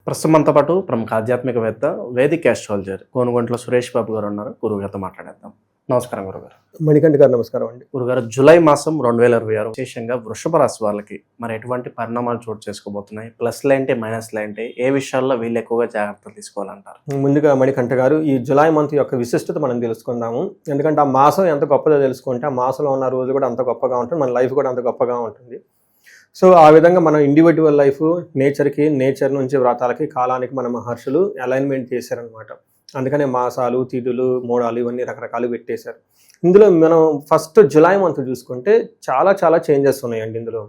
ప్రస్తుతం మనతో పాటు ప్రముఖ ఆధ్యాత్మికవేత్త వేదిక్ ఆస్ట్రాలజర్ కోనుగంట్ల సురేష్ బాబు గారు ఉన్నారు. గురువుగారితో మాట్లాడేద్దాం. నమస్కారం గురుగారు. మణికంఠ గారు నమస్కారం అండి. గురుగారు, జూలై మాసం 2026 విశేషంగా వృషభ రాశి వాళ్ళకి మరి ఎటువంటి పరిణామాలు చోటు చేసుకోబోతున్నాయి? ప్లస్లు ఏంటి, మైనస్లు ఏంటి, ఏ విషయాల్లో వీళ్ళు ఎక్కువగా జాగ్రత్తలు తీసుకోవాలంటారు? ముందుగా మణికంఠ గారు, ఈ జులై మంత్ యొక్క విశిష్టత మనం తెలుసుకుందాము. ఎందుకంటే ఆ మాసం ఎంత గొప్పదో తెలుసుకుంటే ఆ మాసంలో ఉన్న రోజు కూడా అంత గొప్పగా ఉంటుంది, మన లైఫ్ కూడా అంత గొప్పగా ఉంటుంది. సో ఆ విధంగా మనం ఇండివిజువల్ లైఫ్ నేచర్ నుంచి వ్రతాలకి కాలానికి మన మహర్షులు అలైన్మెంట్ చేశారనమాట. అందుకనే మాసాలు, తిథులు, మోడాలు ఇవన్నీ రకరకాలు పెట్టేశారు. ఇందులో మనం ఫస్ట్ జులై మంత్ చూసుకుంటే చాలా చేంజెస్ ఉన్నాయండి. ఇందులో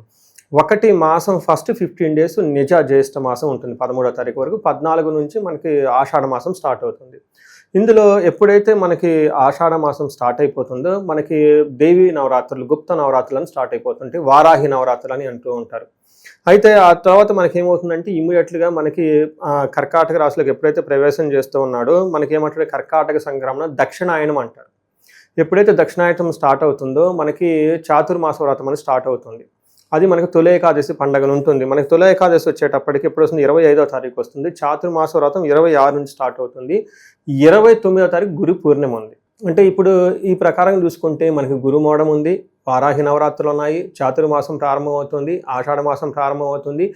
ఒకటి, మాసం ఫస్ట్ 15 days నిజ జ్యేష్ఠ మాసం ఉంటుంది 13వ తారీఖు వరకు. 14 నుంచి మనకి ఆషాఢ మాసం స్టార్ట్ అవుతుంది. ఇందులో ఎప్పుడైతే మనకి ఆషాఢ మాసం స్టార్ట్ అయిపోతుందో మనకి దేవీ నవరాత్రులు, గుప్త నవరాత్రులు అని స్టార్ట్ అయిపోతుంటాయి. వారాహి నవరాత్రులు అని అంటూ ఉంటారు. అయితే ఆ తర్వాత మనకి ఏమవుతుందంటే ఇమ్మీడియట్గా మనకి కర్కాటక రాశిలోకి ఎప్పుడైతే ప్రవేశం చేస్తూ ఉన్నాడో మనకి ఏమంటారు, కర్కాటక సంక్రమణ దక్షిణాయనం అంటారు. ఎప్పుడైతే దక్షిణాయనం స్టార్ట్ అవుతుందో మనకి చాతుర్మాస వ్రతం అని స్టార్ట్ అవుతుంది. అది మనకి తొలి ఏకాదశి పండుగలు ఉంటుంది. మనకి తొలి ఏకాదశి వచ్చేటప్పటికి ఎప్పుడు వస్తుంది, 25వ తారీఖు వస్తుంది. చాతుర్మాస వ్రతం 26 నుంచి స్టార్ట్ అవుతుంది. 29వ తారీఖు గురు పూర్ణిమ ఉంది. అంటే ఇప్పుడు ఈ ప్రకారం చూసుకుంటే మనకి గురుమోడం ఉంది, వారాహి నవరాత్రులు ఉన్నాయి, చాతుర్మాసం ప్రారంభమవుతుంది, ఆషాఢ మాసం ప్రారంభమవుతుంది,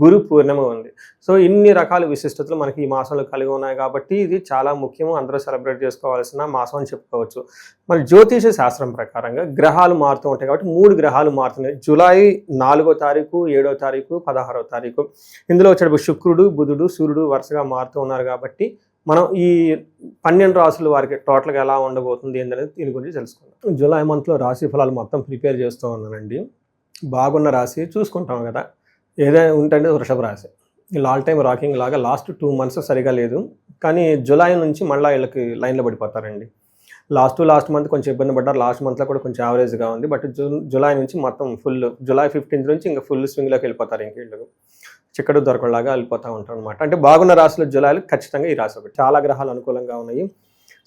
గురు పూర్ణిమ ఉంది. సో ఇన్ని రకాల విశిష్టతలు మనకి ఈ మాసంలో కలిగి ఉన్నాయి కాబట్టి ఇది చాలా ముఖ్యము, అందరూ సెలబ్రేట్ చేసుకోవాల్సిన మాసం అని చెప్పుకోవచ్చు. మరి జ్యోతిష శాస్త్రం ప్రకారంగా గ్రహాలు మారుతూ ఉంటాయి కాబట్టి 3 గ్రహాలు మారుతున్నాయి. జూలై 4వ తారీఖు, 7వ తారీఖు, 16వ తారీఖు. ఇందులో వచ్చేటప్పుడు శుక్రుడు, బుధుడు, సూర్యుడు వరుసగా మారుతూ ఉన్నారు కాబట్టి మనం ఈ 12 రాశుల వారికి టోటల్గా ఎలా ఉండబోతుంది ఏంటనేది దీని గురించి తెలుసుకుందాం. జూలై మంత్లో రాశి ఫలాలు మొత్తం ప్రిపేర్ చేస్తూ ఉన్నానండి. బాగున్న రాశి చూసుకుంటాం కదా, ఏదైనా ఉంటే వృషభ రాశి. వీళ్ళు ఆల్ టైమ్ రాకింగ్ లాగా లాస్ట్ 2 months సరిగా లేదు, కానీ జూలై నుంచి మళ్ళీ వీళ్ళకి లైన్లో పడిపోతారండి. లాస్ట్ మంత్ కొంచెం ఇబ్బంది పడ్డారు, లాస్ట్ మంత్లో కూడా కొంచెం యావరేజ్గా ఉంది. బట్ జూలై నుంచి మొత్తం ఫుల్, జూలై 15th నుంచి ఇంకా ఫుల్ స్వింగ్లోకి వెళ్ళిపోతారు. ఇంక వీళ్ళు చిక్కడు దొరకలాగా వెళ్ళిపోతూ ఉంటారు అనమాట. అంటే బాగున్న రాశుల జూలైలో ఖచ్చితంగా ఈ రాశి ఒకటి. చాలా గ్రహాలు అనుకూలంగా ఉన్నాయి.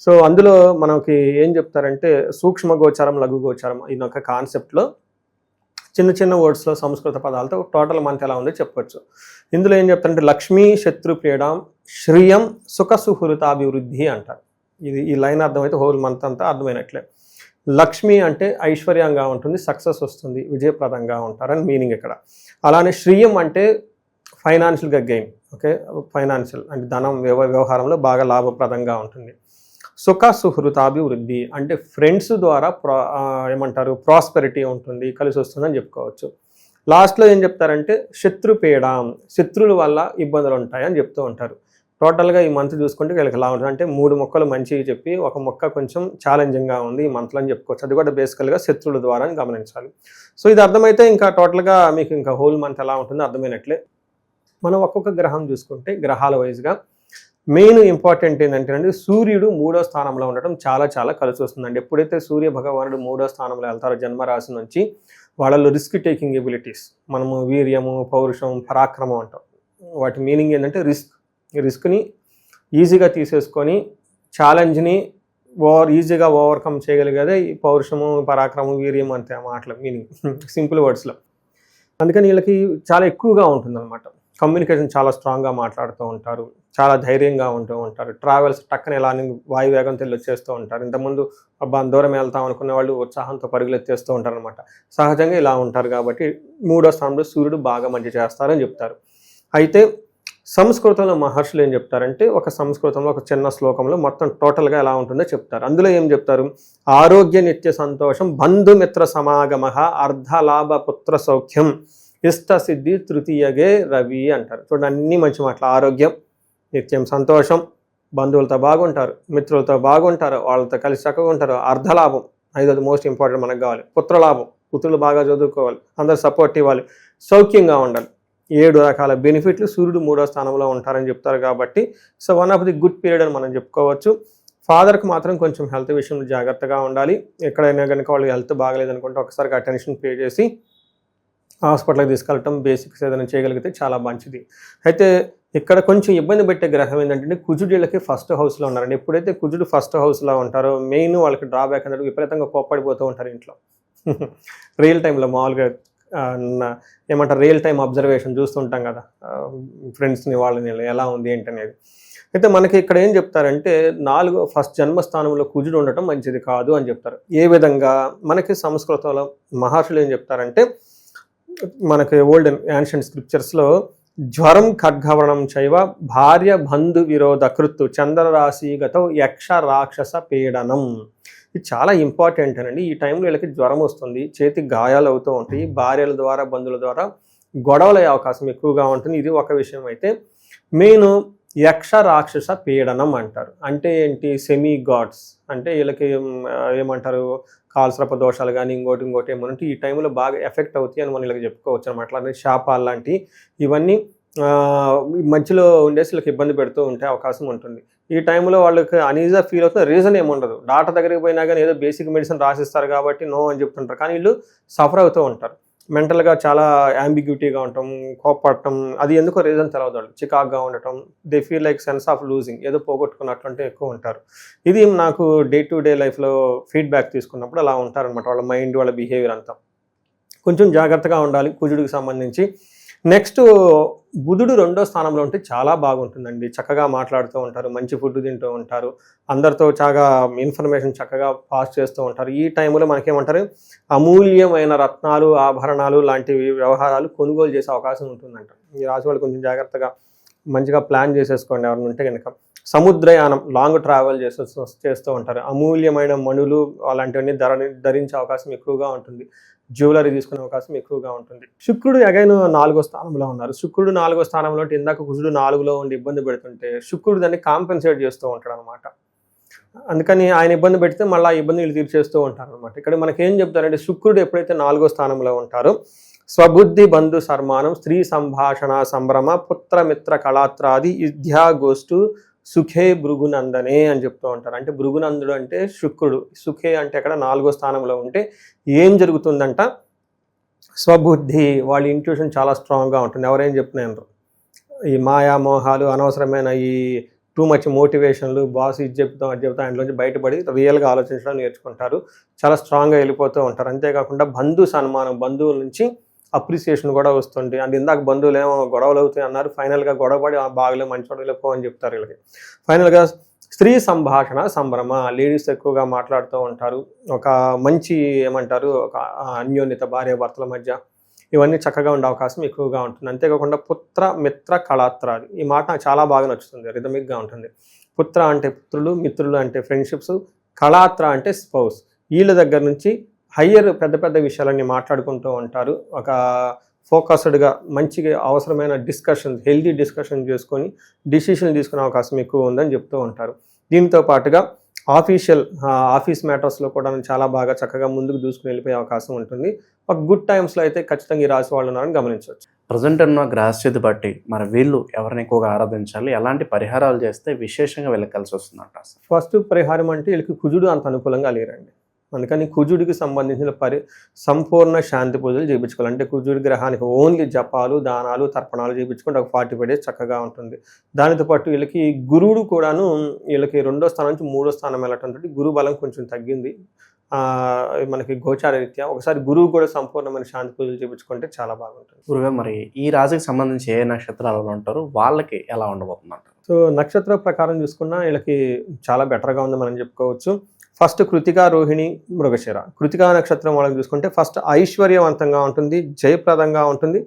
సో అందులో మనకి ఏం చెప్తారంటే సూక్ష్మ గోచారం, లఘు గోచారం ఈ ఒక కాన్సెప్ట్లో చిన్న వర్డ్స్లో సంస్కృత పదాలతో టోటల్ మంత్ ఎలా ఉందో చెప్పొచ్చు. ఇందులో ఏం చెప్తారంటే లక్ష్మీ శత్రు పీడాం శ్రియం సుఖ సుహృతాభివృద్ధి అంటారు. ఇది ఈ లైన్ అర్థమైతే హోల్ మంత్ అంతా అర్థమైనట్లే. లక్ష్మి అంటే ఐశ్వర్యంగా ఉంటుంది, సక్సెస్ వస్తుంది, విజయప్రదంగా ఉంటారని మీనింగ్ ఇక్కడ. అలానే శ్రియం అంటే ఫైనాన్షియల్గా గెయిన్, ఓకే, ఫైనాన్షియల్ అంటే ధనం వ్యవహారంలో బాగా లాభప్రదంగా ఉంటుంది. సుఖ సుహృతాభివృద్ధి అంటే ఫ్రెండ్స్ ద్వారా ఏమంటారు ప్రాస్పెరిటీ ఉంటుంది, కలిసి వస్తుందని చెప్పుకోవచ్చు. లాస్ట్లో ఏం చెప్తారంటే శత్రుపీడాం, శత్రువుల వల్ల ఇబ్బందులు ఉంటాయని చెప్తూ ఉంటారు. టోటల్గా ఈ మంత్ చూసుకుంటే వీళ్ళకి ఎలా ఉంటుంది అంటే 3 మొక్కలు మంచిగా చెప్పి ఒక మొక్క కొంచెం ఛాలెంజింగ్గా ఉంది ఈ మంత్లో అని చెప్పుకోవచ్చు. అది కూడా బేసికల్గా శత్రువుల ద్వారా గమనించాలి. సో ఇది అర్థమైతే ఇంకా టోటల్గా మీకు ఇంకా హోల్ మంత్ ఎలా ఉంటుందో అర్థమైనట్లే. మనం ఒక్కొక్క గ్రహం చూసుకుంటే గ్రహాల వైజ్గా మెయిన్ ఇంపార్టెంట్ ఏంటంటే సూర్యుడు 3వ స్థానంలో ఉండటం చాలా కలిసి వస్తుందండి. ఎప్పుడైతే సూర్య భగవానుడు 3వ స్థానంలో వెళ్తారో జన్మరాశి నుంచి, వాళ్ళలో రిస్క్ టేకింగ్ ఎబిలిటీస్, మనము వీర్యము, పౌరుషం, పరాక్రమం అంటాం. వాటి మీనింగ్ ఏంటంటే రిస్క్ని ఈజీగా తీసేసుకొని ఛాలెంజ్ని ఈజీగా ఓవర్కమ్ చేయగలిగేదే ఈ పౌరుషము, పరాక్రమం, వీర్యం అంతే మాటల మీనింగ్, సింపుల్ వర్డ్స్లో. అందుకని వీళ్ళకి చాలా ఎక్కువగా ఉంటుందన్నమాట. కమ్యూనికేషన్ చాలా స్ట్రాంగ్గా మాట్లాడుతూ ఉంటారు, చాలా ధైర్యంగా ఉంటూ ఉంటారు. ట్రావెల్స్ టక్కన ఎలా వాయువేగం వచ్చేస్తూ ఉంటారు. ఇంతకుముందు దూరం వెళ్తాం అనుకునే వాళ్ళు ఉత్సాహంతో పరుగులు ఎత్తేస్తూ ఉంటారు అనమాట. సహజంగా ఇలా ఉంటారు కాబట్టి 3వ స్థానంలో సూర్యుడు బాగా మంచి చేస్తారని చెప్తారు. అయితే సంస్కృతంలో మహర్షులు ఏం చెప్తారంటే సంస్కృతంలో ఒక చిన్న శ్లోకంలో మొత్తం టోటల్గా ఎలా ఉంటుందో చెప్తారు. అందులో ఏం చెప్తారు, ఆరోగ్య నిత్య సంతోషం, బంధుమిత్ర సమాగమ, అర్ధలాభ పుత్ర సౌఖ్యం, ఇష్ట సిద్ధి తృతీయగే రవి అంటారు. చూడండి, అన్ని మంచి మాటలు. ఆరోగ్యం, నిత్యం సంతోషం, బంధువులతో బాగుంటారు, మిత్రులతో బాగుంటారు, వాళ్ళతో కలిసి చక్కగా ఉంటారు, అర్ధలాభం, 5வது మోస్ట్ ఇంపార్టెంట్ మనకు కావాలి, పుత్రలాభం, పుత్రులు బాగా చదువుకోవాలి, అందరు సపోర్ట్ ఇవ్వాలి, సౌఖ్యంగా ఉండాలి. 7 రకాల బెనిఫిట్లు సూర్యుడు 3వ స్థానంలో ఉంటారని చెప్తారు కాబట్టి so one of the good period అని మనం చెప్పుకోవచ్చు. ఫాదర్కి మాత్రం కొంచెం హెల్త్ విషయంలో జాగ్రత్తగా ఉండాలి. ఎక్కడైనా కనుక వాళ్ళు హెల్త్ బాగలేదనుకుంటే ఒకసారికి అటెన్షన్ పే చేసి హాస్పిటల్కి తీసుకెళ్ళటం, బేసిక్స్ ఏదైనా చేయగలిగితే చాలా మంచిది. అయితే ఇక్కడ కొంచెం ఇబ్బంది పెట్టే గ్రహం ఏంటంటే కుజుడు వీళ్ళకి ఫస్ట్ హౌస్లో ఉన్నారండి. ఎప్పుడైతే కుజుడు ఫస్ట్ హౌస్లో ఉంటారో మెయిన్ వాళ్ళకి డ్రాబ్యాక్ అనేది విపరీతంగా కోప్పడిపోతూ ఉంటారు ఇంట్లో. రియల్ టైంలో మామూలుగా ఏమంటారు రియల్ టైం అబ్జర్వేషన్ చూస్తుంటాం కదా, ఫ్రెండ్స్ని వాళ్ళని ఎలా ఉంది ఏంటనేది. అయితే మనకి ఇక్కడ ఏం చెప్తారంటే ఫస్ట్ జన్మస్థానంలో కుజుడు ఉండటం మంచిది కాదు అని చెప్తారు. ఏ విధంగా మనకి సంస్కృతంలో మహర్షులు ఏం చెప్తారంటే, మనకి ఓల్డ్ యాన్షియంట్ స్క్రిప్చర్స్లో జ్వరం ఖడ్గవరణం చైవ భార్య బంధు విరోధ కృత్తు చంద్రరాశిగతో యక్ష రాక్షస పీడనం. ఇది చాలా ఇంపార్టెంట్ అనండి. ఈ టైంలో వీళ్ళకి జ్వరం వస్తుంది, చేతికి గాయాలు అవుతూ ఉంటాయి, భార్యల ద్వారా బంధువుల ద్వారా గొడవలు అయ్యే అవకాశం ఎక్కువగా ఉంటుంది. ఇది ఒక విషయం. అయితే మెయిన్ యక్ష రాక్షస పీడనం అంటారు. అంటే ఏంటి? సెమీ గాడ్స్ అంటే వీళ్ళకి ఏమంటారు, కాల్సరప దోషాలు కానీ ఇంకోటి ఏమంటే ఈ టైంలో బాగా ఎఫెక్ట్ అవుతాయి అని మనం వీళ్ళకి చెప్పుకోవచ్చు అనమాట. అట్లానే శాపాలు లాంటివి ఇవన్నీ మధ్యలో ఉండేసి వీళ్ళకి ఇబ్బంది పెడుతూ ఉంటే అవకాశం ఉంటుంది. ఈ టైంలో వాళ్ళకి అనీజా ఫీల్ అవుతున్న రీజన్ ఏముండదు. డాక్టర్ దగ్గరికి పోయినా కానీ ఏదో బేసిక్ మెడిసిన్ రాసిస్తారు కాబట్టి నో అని చెప్తుంటారు, కానీ వీళ్ళు సఫర్ అవుతూ ఉంటారు. మెంటల్గా చాలా యాంబిగ్యూటీగా ఉండటం, కోపడటం, అది ఎందుకో రీజన్ తెలవదు. వాళ్ళు చికాక్గా ఉండటం, they feel like sense of losing, ఏదో పోగొట్టుకున్నట్లంటే ఎక్కువ ఉంటారు. ఇది నాకు డే టు డే లైఫ్లో ఫీడ్బ్యాక్ తీసుకున్నప్పుడు అలా ఉంటారనమాట. వాళ్ళ మైండ్, వాళ్ళ బిహేవియర్ అంతా కొంచెం జాగ్రత్తగా ఉండాలి కుజుడికి సంబంధించి. నెక్స్ట్ బుధుడు 2వ స్థానంలో ఉంటే చాలా బాగుంటుందండి. చక్కగా మాట్లాడుతూ ఉంటారు, మంచి ఫుడ్ తింటూ ఉంటారు, అందరితో చాలా ఇన్ఫర్మేషన్ చక్కగా పాస్ చేస్తూ ఉంటారు. ఈ టైంలో మనకేమంటారు, అమూల్యమైన రత్నాలు, ఆభరణాలు లాంటి వ్యవహారాలు కొనుగోలు చేసే అవకాశం ఉంటుందంట. ఈ రాశి వాళ్ళు కొంచెం జాగ్రత్తగా మంచిగా ప్లాన్ చేసేసుకోండి. ఎవరిని ఉంటే కనుక సముద్రయానం, లాంగ్ ట్రావెల్ చేస్తూ ఉంటారు. అమూల్యమైన మణులు అలాంటివన్నీ ధరించే అవకాశం ఎక్కువగా ఉంటుంది. జ్యువెలరీ తీసుకునే అవకాశం ఎక్కువగా ఉంటుంది. శుక్రుడు అగైన్ 4వ స్థానంలో ఉన్నారు. శుక్రుడు 4వ స్థానంలో అంటే ఇందాక కుజుడు 4లో ఉండి ఇబ్బంది పెడుతుంటే శుక్రుడు దాన్ని కాంపెన్సేట్ చేస్తూ ఉంటాడు అనమాట. అందుకని ఆయన ఇబ్బంది పెడితే మళ్ళీ ఆ ఇబ్బంది వీళ్ళు తీర్చేస్తూ ఉంటారు అనమాట. ఇక్కడ మనకి ఏం చెప్తారంటే, శుక్రుడు ఎప్పుడైతే 4వ స్థానంలో ఉంటారో స్వబుద్ధి బంధు సన్మానం, స్త్రీ సంభాషణ సంభ్రమ, పుత్రమిత్ర కళాత్రాది విద్యాగోష్ఠు సుఖే భృగునందనే అని చెప్తూ ఉంటారు. అంటే భృగునందుడు అంటే శుక్రుడు, సుఖే అంటే అక్కడ 4వ స్థానంలో ఉంటే ఏం జరుగుతుందంట, స్వబుద్ధి, వాళ్ళ ఇంట్యూషన్ చాలా స్ట్రాంగ్గా ఉంటుంది. ఎవరేం చెప్తున్నారు, ఈ మాయామోహాలు, అనవసరమైన ఈ టూ మచ్ మోటివేషన్లు, బాస్ ఇది చెప్తాం అది చెప్తాం అందులోంచి బయటపడి రియల్గా ఆలోచించడం నేర్చుకుంటారు, చాలా స్ట్రాంగ్గా వెళ్ళిపోతూ ఉంటారు. అంతేకాకుండా బంధు సన్మానం, బంధువుల నుంచి అప్రిసియేషన్ కూడా వస్తుంది. అండ్ ఇందాక బంధువులు ఏమో గొడవలు అవుతాయి అన్నారు, ఫైనల్గా గొడవపడి బాగలే మంచోడలే పో అని చెప్తారు వీళ్ళకి. ఫైనల్గా స్త్రీ సంభాషణ సంభ్రమ, లేడీస్ ఎక్కువగా మాట్లాడుతూ ఉంటారు. ఒక మంచి ఏమంటారు, ఒక అన్యోన్యత భార్యాభర్తల మధ్య ఇవన్నీ చక్కగా ఉండే అవకాశం ఎక్కువగా ఉంటుంది. అంతేకాకుండా పుత్ర మిత్ర కళాత్రాది, ఈ మాట నాకు చాలా బాగా నచ్చుతుంది, రిథమిక్గా ఉంటుంది. పుత్ర అంటే పుత్రులు, మిత్రులు అంటే ఫ్రెండ్షిప్స్, కళాత్ర అంటే స్పౌస్. వీళ్ళ దగ్గర నుంచి హయ్యర్ పెద్ద పెద్ద విషయాలన్నీ మాట్లాడుకుంటూ ఉంటారు. ఒక ఫోకస్డ్గా మంచిగా అవసరమైన డిస్కషన్, హెల్దీ డిస్కషన్ చేసుకొని డిసిషన్లు తీసుకునే అవకాశం ఎక్కువ ఉందని చెప్తూ ఉంటారు. దీంతో పాటుగా ఆఫీస్ మ్యాటర్స్లో కూడా చాలా బాగా చక్కగా ముందుకు దూసుకుని వెళ్ళిపోయే అవకాశం ఉంటుంది. ఒక గుడ్ టైమ్స్లో అయితే ఖచ్చితంగా ఈ రాశి వాళ్ళు ఉన్నారని గమనించవచ్చు. ప్రజెంట్ ఉన్న గ్రహస్థితి బట్టి మరి వీళ్ళు ఎవరిని ఎక్కువగా ఆరాధించాలి, ఎలాంటి పరిహారాలు చేస్తే విశేషంగా వీళ్ళకి కలిసి వస్తుందంట? ఫస్ట్ పరిహారం అంటే వీళ్ళకి కుజుడు అంత అనుకూలంగా లేరండి. అందుకని కుజుడికి సంబంధించిన సంపూర్ణ శాంతి పూజలు చేయించుకోవాలి. అంటే కుజుడి గ్రహానికి ఓన్లీ జపాలు, దానాలు, తర్పణాలు చేయించుకుంటే ఒక 45 days చక్కగా ఉంటుంది. దానితో పాటు వీళ్ళకి గురువుడు కూడాను వీళ్ళకి 2వ స్థానం నుంచి 3వ స్థానం వెళ్ళటంతో గురు బలం కొంచెం తగ్గింది మనకి గోచార రీత్యా. ఒకసారి గురువు కూడా సంపూర్ణమైన శాంతి పూజలు చేయించుకుంటే చాలా బాగుంటుంది. గురుగా మరి ఈ రాశికి సంబంధించి ఏ నక్షత్రాలు ఉంటారు, వాళ్ళకి ఎలా ఉండబోతుందంటారు? సో నక్షత్ర ప్రకారం చూసుకున్నా వీళ్ళకి చాలా బెటర్గా ఉంది మనం చెప్పుకోవచ్చు. ఫస్ట్ కృతికా, రోహిణి, మృగశిర. కృతికా నక్షత్రం వాళ్ళకి చూసుకుంటే ఫస్ట్ ఐశ్వర్యవంతంగా ఉంటుంది, జయప్రదంగా ఉంటుంది,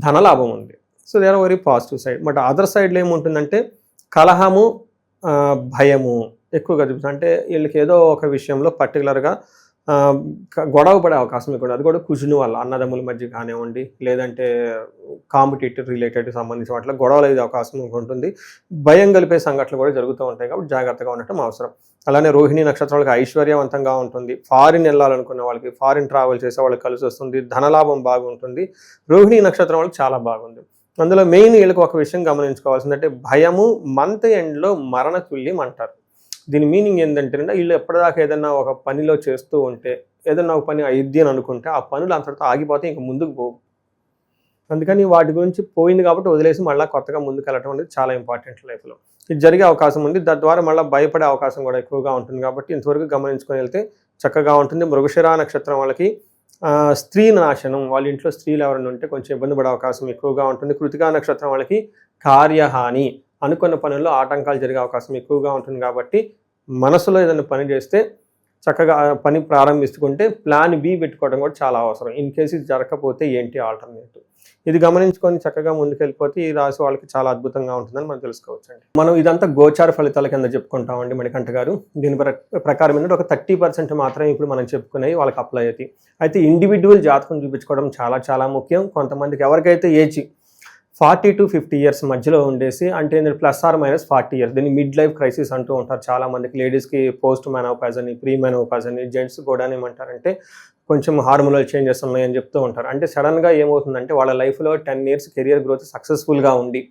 ధనలాభం ఉంది. So they are very positive side. But other సైడ్లో ఏముంటుందంటే కలహము, భయము ఎక్కువగా చూపిస్తుంది. అంటే వీళ్ళకి ఏదో ఒక విషయంలో పర్టికులర్గా గొడవ పడే అవకాశం ఎక్కువ. అది కూడా కుజుని వల్ల, అన్నదమ్ముల మధ్య కానివ్వండి, లేదంటే కాంపిటేటివ్ రిలేటెడ్ సంబంధించిన వాటిలో గొడవలు అయ్యే అవకాశం ఉంటుంది. భయం కలిపే సంఘటనలు కూడా జరుగుతూ ఉంటాయి కాబట్టి జాగ్రత్తగా ఉండటం అవసరం. అలానే రోహిణి నక్షత్రం వాళ్ళకి ఐశ్వర్యవంతంగా ఉంటుంది. ఫారిన్ వెళ్ళాలనుకున్న వాళ్ళకి, ఫారిన్ ట్రావెల్ చేసే వాళ్ళకి కలిసి వస్తుంది, ధనలాభం బాగుంటుంది. రోహిణి నక్షత్రం వాళ్ళకి చాలా బాగుంది. అందులో మెయిన్ వీళ్ళకి ఒక విషయం గమనించుకోవాల్సిందంటే భయము మంత్ ఎండ్లో మరణ తుల్యం అంటారు. దీని మీనింగ్ ఏంటంటే వీళ్ళు ఎప్పటిదాకా ఏదైనా ఒక పనిలో చేస్తూ ఉంటే, ఏదైనా ఒక పని అయ్యిద్ది అని అనుకుంటే ఆ పనులు అంతటితో ఆగిపోతే ఇంక ముందుకు పోవు. అందుకని వాటి గురించి పోయింది కాబట్టి వదిలేసి మళ్ళీ కొత్తగా ముందుకు వెళ్ళటం అనేది చాలా ఇంపార్టెంట్ లైఫ్లో. ఇది జరిగే అవకాశం ఉంది. తద్వారా మళ్ళీ భయపడే అవకాశం కూడా ఎక్కువగా ఉంటుంది కాబట్టి ఇంతవరకు గమనించుకొని వెళ్తే చక్కగా ఉంటుంది. మృగశిర నక్షత్రం వాళ్ళకి స్త్రీ నాశనం, వాళ్ళ ఇంట్లో స్త్రీలు ఎవరైనా ఉంటే కొంచెం ఇబ్బంది పడే అవకాశం ఎక్కువగా ఉంటుంది. కృతికా నక్షత్రం వాళ్ళకి కార్యహాని, అనుకున్న పనుల్లో ఆటంకాలు జరిగే అవకాశం ఎక్కువగా ఉంటుంది. కాబట్టి మనసులో ఏదైనా పని చేస్తే చక్కగా పని ప్రారంభించుకుంటే ప్లాన్ బి పెట్టుకోవడం కూడా చాలా అవసరం. ఇన్ కేసు ఇది జరగకపోతే ఏంటి ఆల్టర్నేటివ్, ఇది గమనించుకొని చక్కగా ముందుకెళ్ళిపోతే ఈ రాశి వాళ్ళకి చాలా అద్భుతంగా ఉంటుందని మనం తెలుసుకోవచ్చు అండి. మనం ఇదంతా గోచార ఫలితాల కింద చెప్పుకుంటామండి మణికంఠ గారు. దీని ప్రకారం ఏంటంటే ఒక 30% మాత్రమే ఇప్పుడు మనం చెప్పుకునేవి వాళ్ళకి అప్లై అవుతాయి. అయితే ఇండివిజువల్ జాతకం చూపించుకోవడం చాలా చాలా ముఖ్యం. కొంతమందికి ఎవరికైతే ఏజ్ 40 to 50 years మధ్యలో ఉండేసి, అంటే +or-40 years, దీన్ని మిడ్ లైఫ్ క్రైసిస్ అంటూ ఉంటారు చాలా మందికి. లేడీస్కి పోస్ట్ మెనోపాజ్ అని, ప్రీ మెనోపాజ్ అని, జెంట్స్ కూడా ఏమంటారంటే కొంచెం హార్మోనల్ చేంజెస్ ఉన్నాయని చెప్తూ ఉంటారు. అంటే సడన్గా ఏమవుతుందంటే వాళ్ళ లైఫ్లో 10 years కెరియర్ గ్రోత్ సక్సెస్ఫుల్గా ఉండి,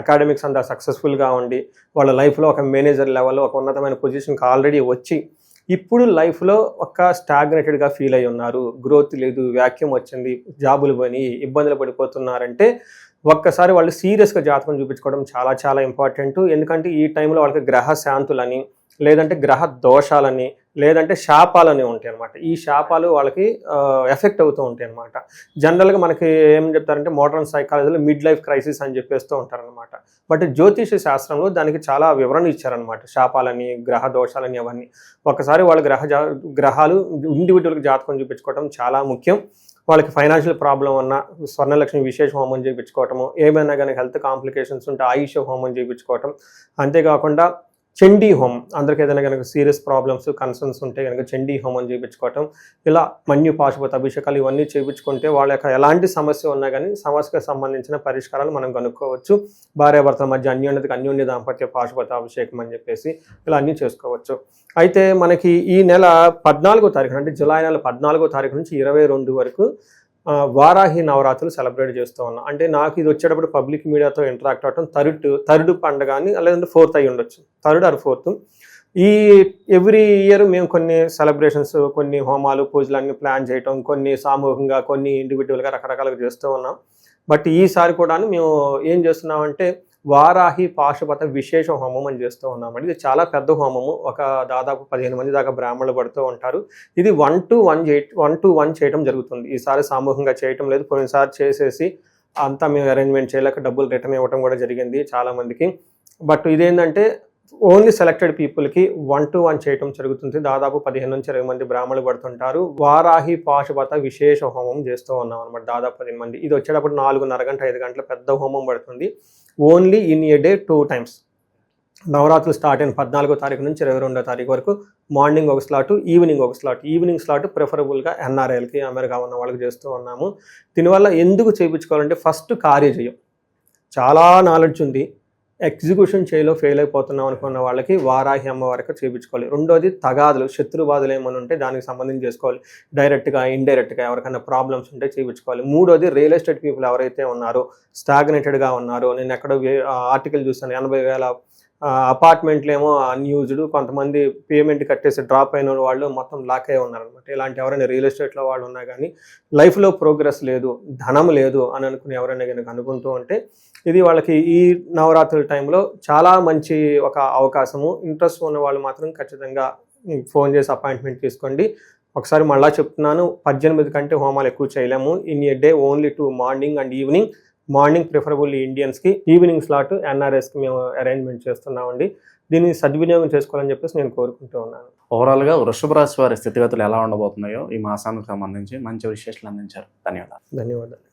అకాడమిక్స్ అంతా సక్సెస్ఫుల్గా ఉండి, వాళ్ళ లైఫ్లో ఒక మేనేజర్ లెవెల్లో ఒక ఉన్నతమైన పొజిషన్కి ఆల్రెడీ వచ్చి ఇప్పుడు లైఫ్లో ఒక స్టాగ్నేటెడ్గా ఫీల్ అయి ఉన్నారు, గ్రోత్ లేదు, వ్యాక్యూమ్ వచ్చింది, జాబులు పోయి ఇబ్బందులు పడిపోతున్నారంటే ఒక్కసారి వాళ్ళు సీరియస్గా జాతకం చూపించుకోవడం చాలా చాలా ఇంపార్టెంట్. ఎందుకంటే ఈ టైంలో వాళ్ళకి గ్రహ శాంతులని, లేదంటే గ్రహ దోషాలని, లేదంటే శాపాలని ఉంటాయి అనమాట. ఈ శాపాలు వాళ్ళకి ఎఫెక్ట్ అవుతూ ఉంటాయి అనమాట. జనరల్గా మనకి ఏం చెప్తారంటే మోడర్న్ సైకాలజీలో మిడ్ లైఫ్ క్రైసిస్ అని చెప్పేస్తూ ఉంటారనమాట. బట్ జ్యోతిష శాస్త్రంలో దానికి చాలా వివరణ ఇచ్చారనమాట. శాపాలని, గ్రహ దోషాలని అవన్నీ. ఒకసారి వాళ్ళ గ్రహాలు ఇండివిజువల్కి జాతకం చూపించుకోవడం చాలా ముఖ్యం. వాళ్ళకి ఫైనాన్షియల్ ప్రాబ్లం ఉన్న స్వర్ణలక్ష్మి విశేష హోమం చేయించుకోవటము, ఏమైనా కానీ హెల్త్ కాంప్లికేషన్స్ ఉంటే ఆయుష హోమం చేయించుకోవటం, అంతేకాకుండా చండీ హోమం, అందరికి ఏదైనా కనుక సీరియస్ ప్రాబ్లమ్స్ కన్సర్న్స్ ఉంటే కనుక చండీ హోమం చేయించుకోవటం, ఇలా మన్యు పాశుపత అభిషేకాలు ఇవన్నీ చేయించుకుంటే వాళ్ళ యొక్క ఎలాంటి సమస్య ఉన్నా కానీ సమస్యకు సంబంధించిన పరిష్కారాలు మనం కనుక్కోవచ్చు. భార్యాభర్తల మధ్య అన్యోన్య దాంపత్య పాశుపత అభిషేకం అని చెప్పేసి ఇలా అన్నీ చేసుకోవచ్చు. అయితే మనకి ఈ నెల 14వ తారీఖు, అంటే జూలై నెల 14వ తారీఖు నుంచి 22 వరకు వారాహి నవరాత్రులు సెలబ్రేట్ చేస్తూ ఉన్నాం. అంటే నాకు ఇది వచ్చేటప్పుడు పబ్లిక్ మీడియాతో ఇంటరాక్ట్ అవ్వటం థర్డ్ పండుగ అని, లేదంటే 4th అయి ఉండొచ్చు, 3rd or 4th. ఈ ఎవ్రీ ఇయర్ మేము కొన్ని సెలబ్రేషన్స్, కొన్ని హోమాలు, పూజలు అన్ని ప్లాన్ చేయటం, కొన్ని సామూహికంగా, కొన్ని ఇండివిజువల్గా రకరకాలుగా చేస్తూ ఉన్నాం. బట్ ఈసారి కూడా మేము ఏం చేస్తున్నామంటే వారాహి పాశుపత విశేష హోమం అని చేస్తూ ఉన్నామండి. ఇది చాలా పెద్ద హోమము. ఒక దాదాపు 15 మంది దాకా బ్రాహ్మణులు పడుతూ ఉంటారు. ఇది 1 to 1 చేయడం జరుగుతుంది. ఈసారి సామూహికంగా చేయటం లేదు. కొన్నిసారి చేసేసి అంతా మేము అరేంజ్మెంట్ చేయలేక డబ్బులు రిటర్న్ ఇవ్వడం కూడా జరిగింది చాలా మందికి. బట్ ఇదేంటంటే ఓన్లీ సెలెక్టెడ్ పీపుల్కి 1 to 1 చేయటం జరుగుతుంది. దాదాపు 15 నుంచి 20 మంది బ్రాహ్మణులు పడుతుంటారు. వారాహి పాశుపత విశేష హోమం చేస్తూ ఉన్నాం అనమాట. దాదాపు 15 మంది. ఇది వచ్చేటప్పుడు 4:30 గంట 5 గంటల పెద్ద హోమం పడుతుంది. Only in a day 2 times. నవరాత్రులు స్టార్ట్ అయిన 14వ తారీఖు నుంచి 22వ తారీఖు వరకు మార్నింగ్ ఒక స్లాట్, ఈవినింగ్ ఒక స్లాట్. ఈవినింగ్ స్లాట్ ప్రిఫరబుల్గా NRIలకి, అమెరికా ఉన్న వాళ్ళకి చేస్తూ ఉన్నాము. దీనివల్ల ఎందుకు చేయించుకోవాలంటే ఫస్ట్ కార్యజయం, చాలా నాలెడ్జ్ ఉంది, ఎగ్జిక్యూషన్ చేయలో ఫెయిల్ అయిపోతున్నాం అనుకున్న వాళ్ళకి వారాహి అమ్మవారికి చేయించుకోవాలి. రెండోది తగాదులు, శత్రుబాధలు ఏమైనా ఉంటే దానికి సంబంధించి చేసుకోవాలి. డైరెక్ట్గా, ఇండైరెక్ట్గా ఎవరికైనా ప్రాబ్లమ్స్ ఉంటే చేయించుకోవాలి. మూడోది రియల్ ఎస్టేట్ పీపుల్ ఎవరైతే ఉన్నారో, స్టాగ్నేటెడ్గా ఉన్నారో, నేను ఎక్కడో ఆర్టికల్ చూస్తాను, 80,000 అపార్ట్మెంట్లు ఏమో అన్యూజ్డ్, కొంతమంది పేమెంట్ కట్టేసి డ్రాప్ అయిన వాళ్ళు మొత్తం లాక్ అయి ఉన్నారనమాట. ఇలాంటి ఎవరైనా రియల్ ఎస్టేట్లో వాళ్ళు ఉన్నా కానీ లైఫ్లో ప్రోగ్రెస్ లేదు, ధనం లేదు అని అనుకుని ఎవరైనా కనుక అనుకుంటూ ఉంటే ఇది వాళ్ళకి ఈ నవరాత్రుల టైంలో చాలా మంచి ఒక అవకాశము. ఇంట్రెస్ట్ ఉన్న వాళ్ళు మాత్రం ఖచ్చితంగా ఫోన్ చేసి అపాయింట్మెంట్ తీసుకోండి. ఒకసారి మళ్ళీ చెప్తున్నాను, 18 కంటే హోమాలు ఎక్కువ చేయలేము. In a day only 2 morning and evening. Morning preferably ఇండియన్స్కి, ఈవినింగ్ స్లాట్ NRSకి మేము అరేంజ్మెంట్ చేస్తున్నామండి. దీన్ని సద్వినియోగం చేసుకోవాలని చెప్పేసి నేను కోరుకుంటూ ఉన్నాను. ఓవరాల్గా వృషభ రాశి వారి స్థితిగతులు ఎలా ఉండబోతున్నాయో ఈ మాసానికి సంబంధించి మంచి విశేషాలు అందించారు. ధన్యవాదాలు.